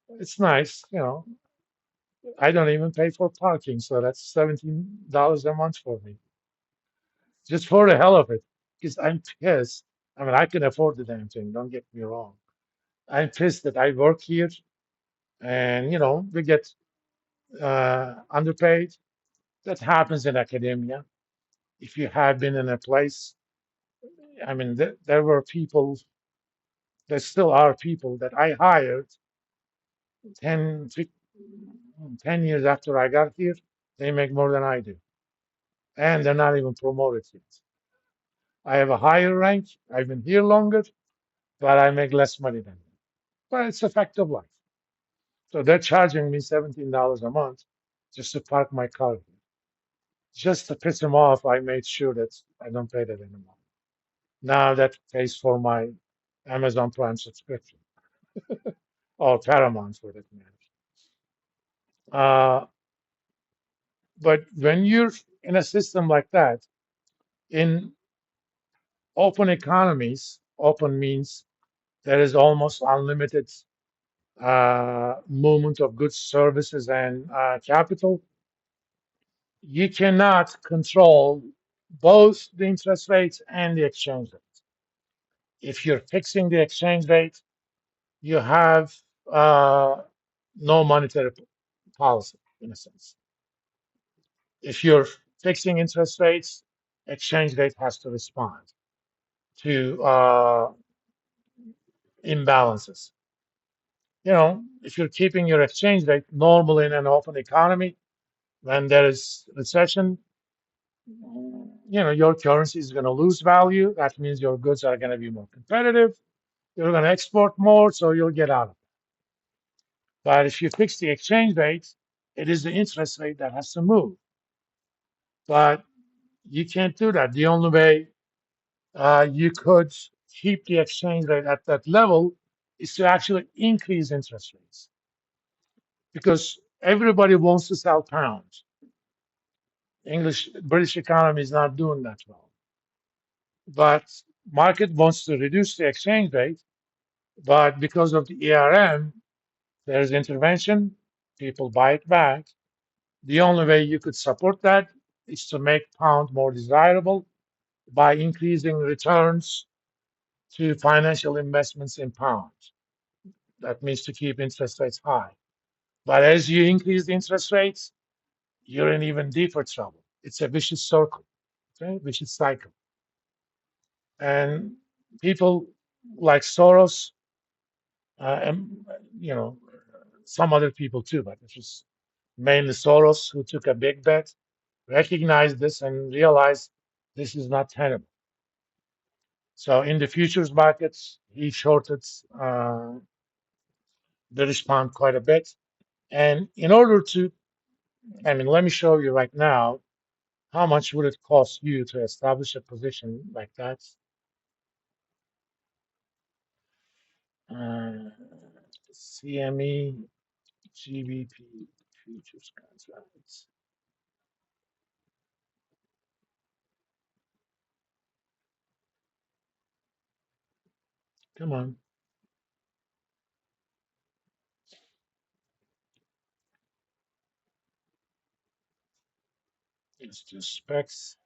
It's nice, you know. I don't even pay for parking, so that's $17 a month for me, just for the hell of it. Because I'm pissed. I mean, I can afford the damn thing. Don't get me wrong. I'm pissed that I work here, and we get underpaid. That happens in academia. If you have been in a place, I mean, there were people, there still are people that I hired 10, 10 years after I got here. They make more than I do, and they're not even promoted yet. I have a higher rank. I've been here longer, but I make less money than them. But it's a fact of life. So they're charging me $17 a month just to park my car here. Just to piss them off, I made sure that I don't pay that anymore. Now that pays for my Amazon Prime subscription or Paramount for that matter. Uh, but when you're in a system like that, in open economies, open means there is almost unlimited movement of goods, services, and capital. You cannot control both the interest rates and the exchange rate. If you're fixing the exchange rate, you have no monetary policy in a sense. If you're fixing interest rates, exchange rate has to respond to imbalances. If you're keeping your exchange rate normal in an open economy, when there is recession, your currency is going to lose value. That means your goods are going to be more competitive. You're going to export more, so you'll get out of it. But if you fix the exchange rate, it is the interest rate that has to move. But you can't do that. The only way you could keep the exchange rate at that level is to actually increase interest rates because everybody wants to sell pounds. British economy is not doing that well. But market wants to reduce the exchange rate, but because of the ERM, there's intervention, people buy it back. The only way you could support that is to make pound more desirable by increasing returns to financial investments in pounds. That means to keep interest rates high. But as you increase the interest rates, you're in even deeper trouble. It's a vicious circle, okay? Vicious cycle. And people like Soros, and some other people too, but it was mainly Soros who took a big bet, recognized this, and realized this is not tenable. So in the futures markets, he shorted the response quite a bit. And in order to, I mean, let me show you right now how much would it cost you to establish a position like that. Uh, CME GBP futures contracts. Come on, it's just specs.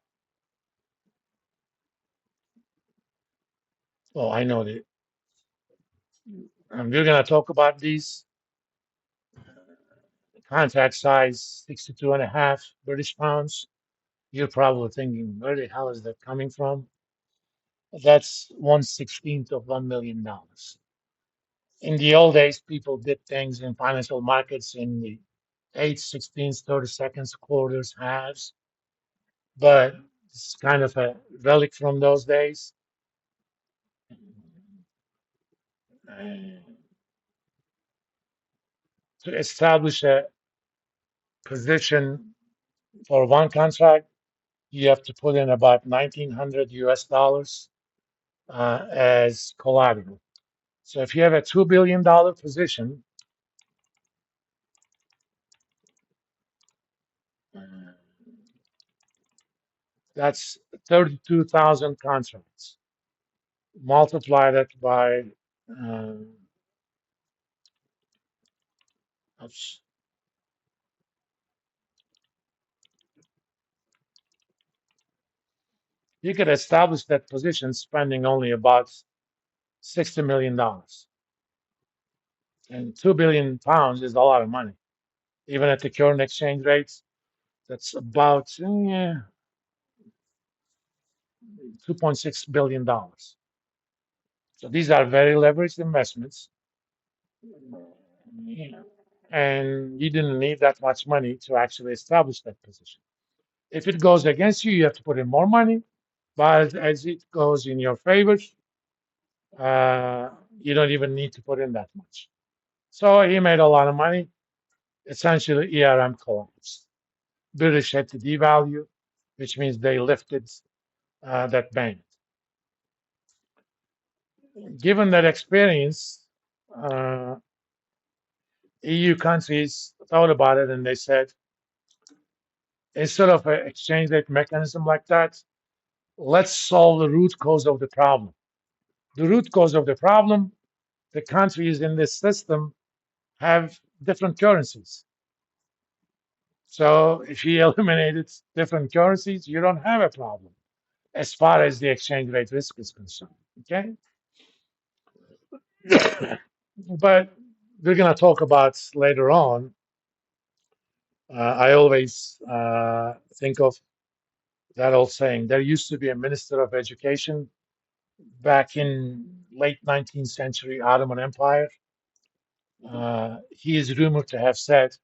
Oh, I know that. We're gonna talk about these contract size 62 and a half British pounds. You're probably thinking, where the hell is that coming from? That's 1/16th of $1 million. In the old days, people did things in financial markets in the 8, 16s, 30 seconds, quarters, halves, but it's kind of a relic from those days. Uh, to establish a position for one contract, you have to put in about 1900 US dollars as collateral. So if you have a $2 billion position, uh, that's 32,000 contracts. Multiply that by uh, Oops. You could establish that position spending only about $60 million. And £2 billion is a lot of money. Even at the current exchange rates, that's about $2.6 billion. So these are very leveraged investments. Yeah. And you didn't need that much money to actually establish that position. If it goes against you, you have to put in more money. But as it goes in your favor, uh, you don't even need to put in that much. So he made a lot of money. Essentially, ERM collapsed. British had to devalue, which means they lifted that ban. Given that experience, uh, EU countries thought about it and they said, instead of an exchange rate mechanism like that, let's solve the root cause of the problem. The root cause of the problem, the countries in this system have different currencies. So if you eliminated different currencies, you don't have a problem as far as the exchange rate risk is concerned. Okay? But we're going to talk about later on. I always think of that old saying, there used to be a minister of education back in late 19th century Ottoman Empire. He is rumored to have said,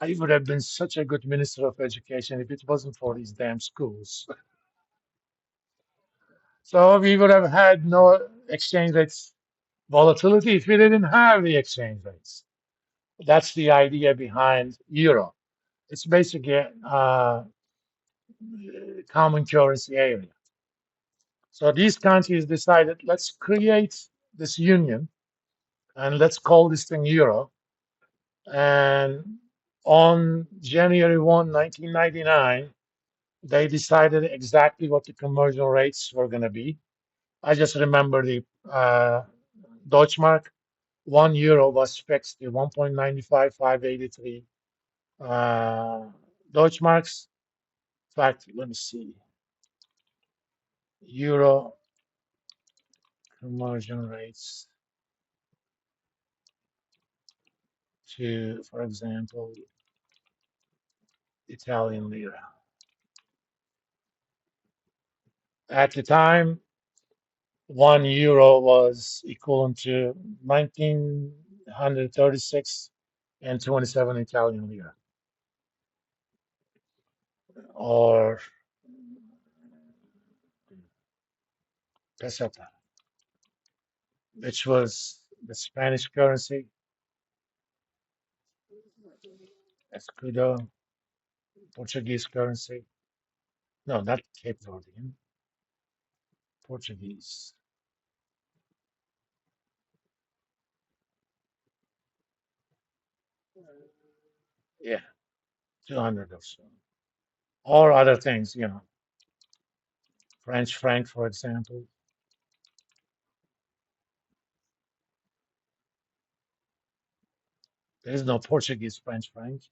I would have been such a good minister of education if it wasn't for these damn schools. So we would have had no exchange rates volatility if we didn't have the exchange rates. That's the idea behind euro. It's basically a common currency area. So these countries decided, let's create this union and let's call this thing euro. And on January 1, 1999, they decided exactly what the conversion rates were going to be. I just remember the Deutschmark. €1 was fixed to 1.95583 Deutschmarks. In fact, let me see. Euro conversion rates to, for example, Italian lira. At the time, €1 was equivalent to 1936 and 27 Italian lira, or peseta, which was the Spanish currency, escudo, Portuguese currency. No, not Cape Verdean, Portuguese. Yeah, 200 or so. Or other things, French franc, for example. There is no Portuguese French franc.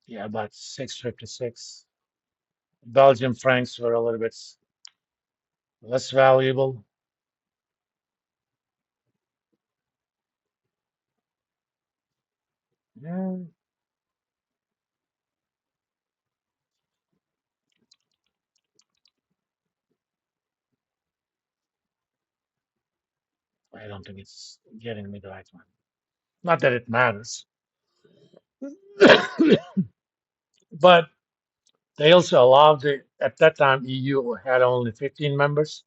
Yeah, about 656. Belgian francs were a little bit less valuable. Yeah, I don't think it's getting me the right one. Not that it matters, but they also allowed at that time EU had only 15 members.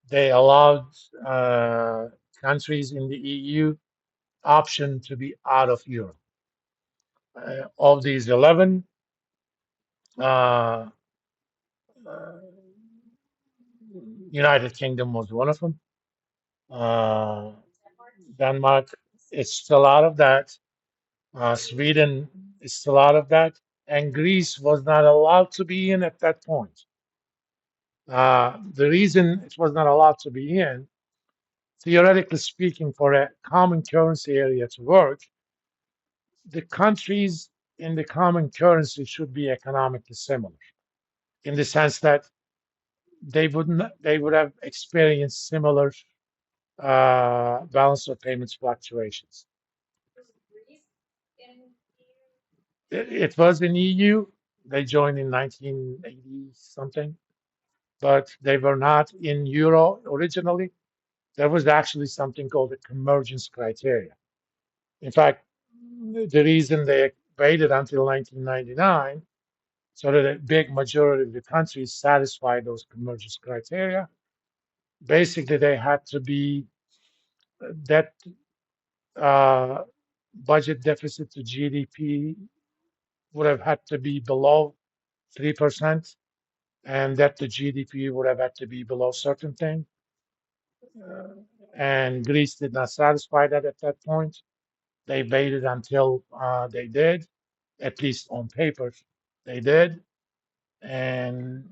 They allowed countries in the EU option to be out of Europe. Of these 11, uh, uh, United Kingdom was one of them. Uh, Denmark. It's still out of that. Sweden is still out of that, and Greece was not allowed to be in at that point. The reason it was not allowed to be in, theoretically speaking, for a common currency area to work, the countries in the common currency should be economically similar in the sense that they would have experienced similar balance of payments fluctuations. It was in EU. They joined in 1980 something, but they were not in euro originally. There was actually something called the convergence criteria. In fact, the reason they waited until 1999 so that a big majority of the countries satisfied those convergence criteria. Basically, they had to be that uh, budget deficit to GDP would have had to be below 3%, and that the GDP would have had to be below certain thing. Uh, and Greece did not satisfy that at that point. They waited until they did, at least on paper, they did. And